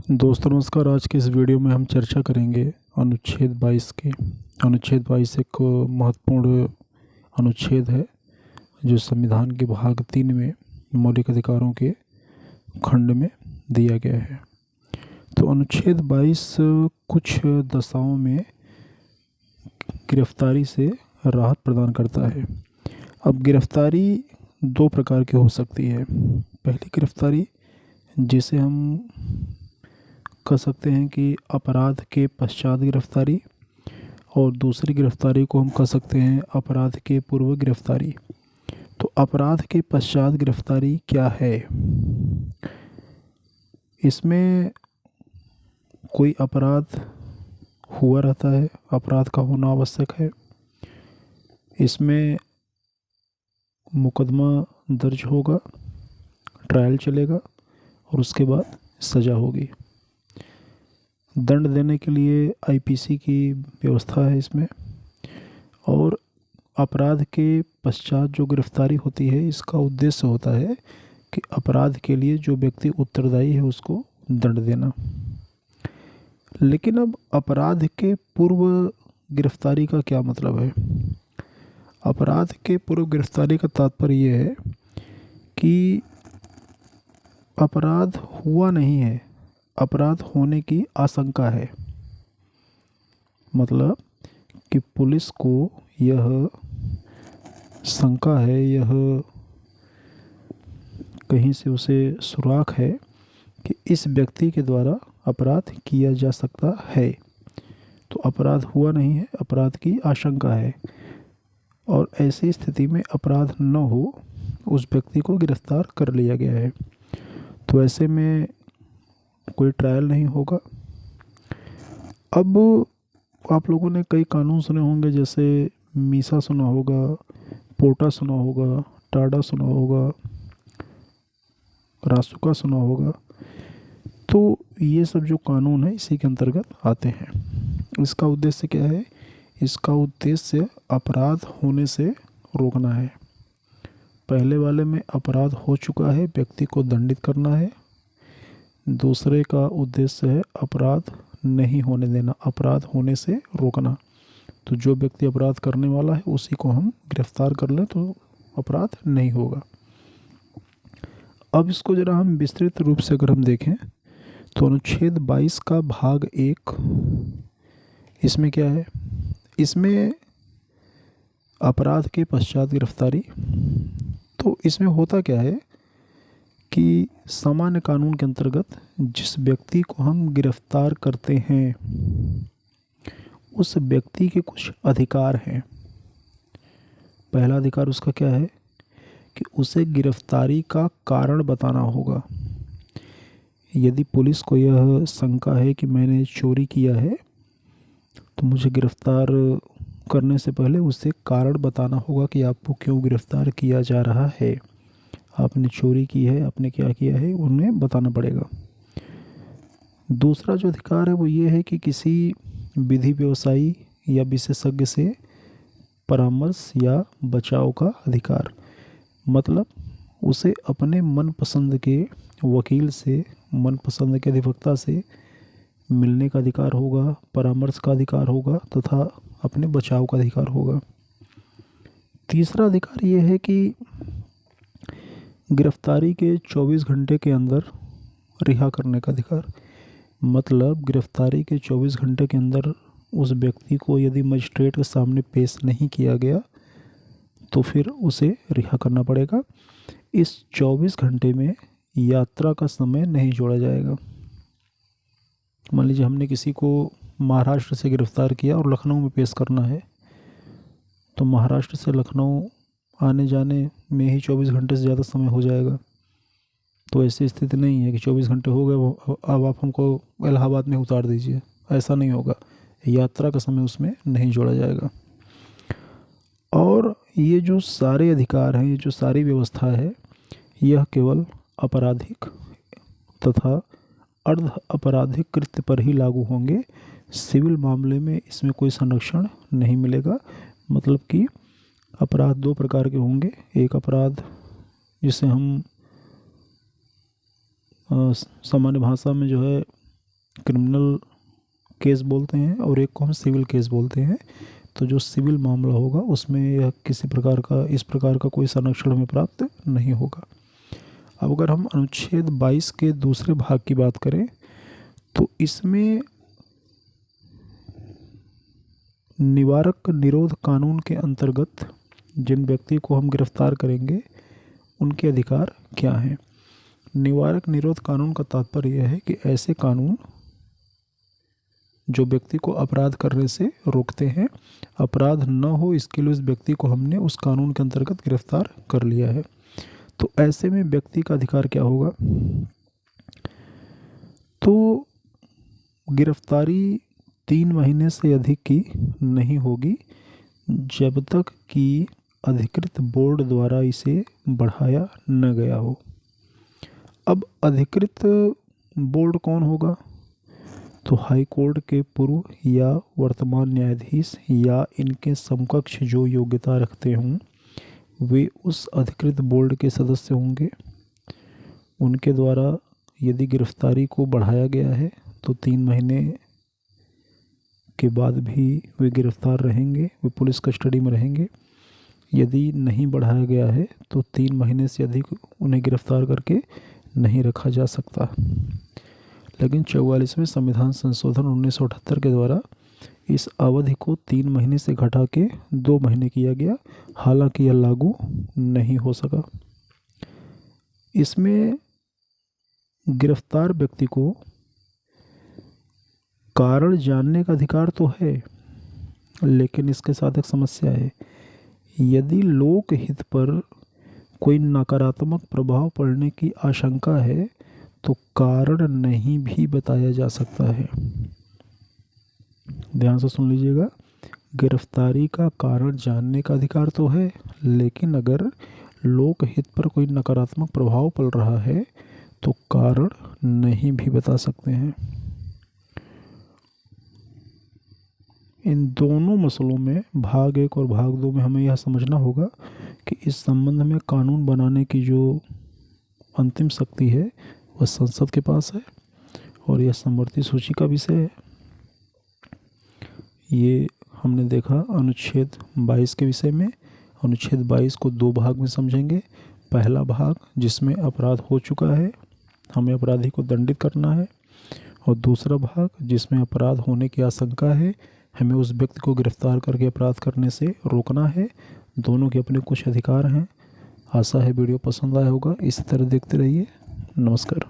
दोस्तों नमस्कार। आज के इस वीडियो में हम चर्चा करेंगे अनुच्छेद 22 की। अनुच्छेद 22 एक महत्वपूर्ण अनुच्छेद है जो संविधान के भाग 3 में मौलिक अधिकारों के खंड में दिया गया है। तो अनुच्छेद 22 कुछ दशाओं में गिरफ्तारी से राहत प्रदान करता है। अब गिरफ्तारी दो प्रकार की हो सकती है। पहली गिरफ्तारी जिसे हम कह सकते हैं कि अपराध के पश्चात गिरफ्तारी, और दूसरी गिरफ्तारी को हम कह सकते हैं अपराध के पूर्व गिरफ्तारी। तो अपराध के पश्चात गिरफ्तारी क्या है? इसमें कोई अपराध हुआ रहता है, अपराध का होना आवश्यक है। इसमें मुकदमा दर्ज होगा, ट्रायल चलेगा और उसके बाद सज़ा होगी। दंड देने के लिए आईपीसी की व्यवस्था है इसमें। और अपराध के पश्चात जो गिरफ्तारी होती है, इसका उद्देश्य होता है कि अपराध के लिए जो व्यक्ति उत्तरदायी है उसको दंड देना। लेकिन अब अपराध के पूर्व गिरफ्तारी का क्या मतलब है? अपराध के पूर्व गिरफ्तारी का तात्पर्य ये है कि अपराध हुआ नहीं है, अपराध होने की आशंका है। मतलब कि पुलिस को यह शंका है, यह कहीं से उसे सुराग है कि इस व्यक्ति के द्वारा अपराध किया जा सकता है। तो अपराध हुआ नहीं है, अपराध की आशंका है, और ऐसी स्थिति में अपराध न हो उस व्यक्ति को गिरफ्तार कर लिया गया है। तो ऐसे में कोई ट्रायल नहीं होगा। अब आप लोगों ने कई कानून सुने होंगे, जैसे मीसा सुना होगा, पोटा सुना होगा, टाडा सुना होगा, रासुका सुना होगा। तो ये सब जो कानून है इसी के अंतर्गत आते हैं। इसका उद्देश्य क्या है? इसका उद्देश्य अपराध होने से रोकना है। पहले वाले में अपराध हो चुका है, व्यक्ति को दंडित करना है। दूसरे का उद्देश्य है अपराध नहीं होने देना, अपराध होने से रोकना। तो जो व्यक्ति अपराध करने वाला है उसी को हम गिरफ्तार कर लें तो अपराध नहीं होगा। अब इसको ज़रा हम विस्तृत रूप से अगर हम देखें तो अनुच्छेद 22 का भाग 1, इसमें क्या है? इसमें अपराध के पश्चात गिरफ्तारी। तो इसमें होता क्या है कि सामान्य कानून के अंतर्गत जिस व्यक्ति को हम गिरफ्तार करते हैं उस व्यक्ति के कुछ अधिकार हैं। पहला अधिकार उसका क्या है कि उसे गिरफ्तारी का कारण बताना होगा। यदि पुलिस को यह शंका है कि मैंने चोरी किया है तो मुझे गिरफ्तार करने से पहले उसे कारण बताना होगा कि आपको क्यों गिरफ्तार किया जा रहा है। आपने चोरी की है, आपने क्या किया है, उन्हें बताना पड़ेगा। दूसरा जो अधिकार है वो ये है कि किसी विधि व्यवसायी या विशेषज्ञ से परामर्श या बचाव का अधिकार। मतलब उसे अपने मनपसंद के वकील से, मनपसंद के अधिवक्ता से मिलने का अधिकार होगा, परामर्श का अधिकार होगा तथा अपने बचाव का अधिकार होगा। तीसरा अधिकार ये है कि गिरफ्तारी के 24 घंटे के अंदर रिहा करने का अधिकार। मतलब गिरफ्तारी के 24 घंटे के अंदर उस व्यक्ति को यदि मजिस्ट्रेट के सामने पेश नहीं किया गया तो फिर उसे रिहा करना पड़ेगा। इस 24 घंटे में यात्रा का समय नहीं जोड़ा जाएगा। मान लीजिए हमने किसी को महाराष्ट्र से गिरफ्तार किया और लखनऊ में पेश करना है, तो महाराष्ट्र से लखनऊ आने जाने में ही 24 घंटे से ज़्यादा समय हो जाएगा। तो ऐसी स्थिति नहीं है कि 24 घंटे हो गए अब आप हमको इलाहाबाद में उतार दीजिए, ऐसा नहीं होगा। यात्रा का समय उसमें नहीं जोड़ा जाएगा। और ये जो सारे अधिकार हैं, ये जो सारी व्यवस्था है, यह केवल आपराधिक तथा अर्ध आपराधिक कृत्य पर ही लागू होंगे। सिविल मामले में इसमें कोई संरक्षण नहीं मिलेगा। मतलब कि अपराध दो प्रकार के होंगे। एक अपराध जिसे हम सामान्य भाषा में जो है क्रिमिनल केस बोलते हैं और एक को हम सिविल केस बोलते हैं। तो जो सिविल मामला होगा उसमें यह किसी प्रकार का इस प्रकार का कोई संरक्षण हमें प्राप्त नहीं होगा। अब अगर हम अनुच्छेद 22 के दूसरे भाग की बात करें तो इसमें निवारक निरोध कानून के अंतर्गत जिन व्यक्ति को हम गिरफ्तार करेंगे उनके अधिकार क्या हैं। निवारक निरोध कानून का तात्पर्य यह है कि ऐसे कानून जो व्यक्ति को अपराध करने से रोकते हैं, अपराध न हो इसके लिए उस व्यक्ति को हमने उस कानून के अंतर्गत गिरफ्तार कर लिया है। तो ऐसे में व्यक्ति का अधिकार क्या होगा? तो गिरफ्तारी 3 महीने से अधिक की नहीं होगी जब तक कि अधिकृत बोर्ड द्वारा इसे बढ़ाया न गया हो। अब अधिकृत बोर्ड कौन होगा? तो हाई कोर्ट के पूर्व या वर्तमान न्यायाधीश या इनके समकक्ष जो योग्यता रखते हों वे उस अधिकृत बोर्ड के सदस्य होंगे। उनके द्वारा यदि गिरफ्तारी को बढ़ाया गया है तो 3 महीने के बाद भी वे गिरफ्तार रहेंगे, वे पुलिस कस्टडी में रहेंगे। यदि नहीं बढ़ाया गया है तो 3 महीने से अधिक उन्हें गिरफ्तार करके नहीं रखा जा सकता। लेकिन 44वें संविधान संशोधन 1978 के द्वारा इस अवधि को 3 महीने से घटा के 2 महीने किया गया, हालांकि यह लागू नहीं हो सका। इसमें गिरफ्तार व्यक्ति को कारण जानने का अधिकार तो है, लेकिन इसके साथ एक समस्या है। यदि लोक हित पर कोई नकारात्मक प्रभाव पड़ने की आशंका है तो कारण नहीं भी बताया जा सकता है। ध्यान से सुन लीजिएगा, गिरफ्तारी का कारण जानने का अधिकार तो है, लेकिन अगर लोक हित पर कोई नकारात्मक प्रभाव पड़ रहा है तो कारण नहीं भी बता सकते हैं। इन दोनों मसलों में भाग 1 और भाग 2 में हमें यह समझना होगा कि इस संबंध में कानून बनाने की जो अंतिम शक्ति है वह संसद के पास है और यह समवर्ती सूची का विषय है। ये हमने देखा अनुच्छेद 22 के विषय में। अनुच्छेद 22 को 2 भाग में समझेंगे। पहला भाग जिसमें अपराध हो चुका है, हमें अपराधी को दंडित करना है, और दूसरा भाग जिसमें अपराध होने की आशंका है, हमें उस व्यक्ति को गिरफ्तार करके अपराध करने से रोकना है। दोनों के अपने कुछ अधिकार हैं। आशा है वीडियो पसंद आया होगा। इसी तरह देखते रहिए। नमस्कार।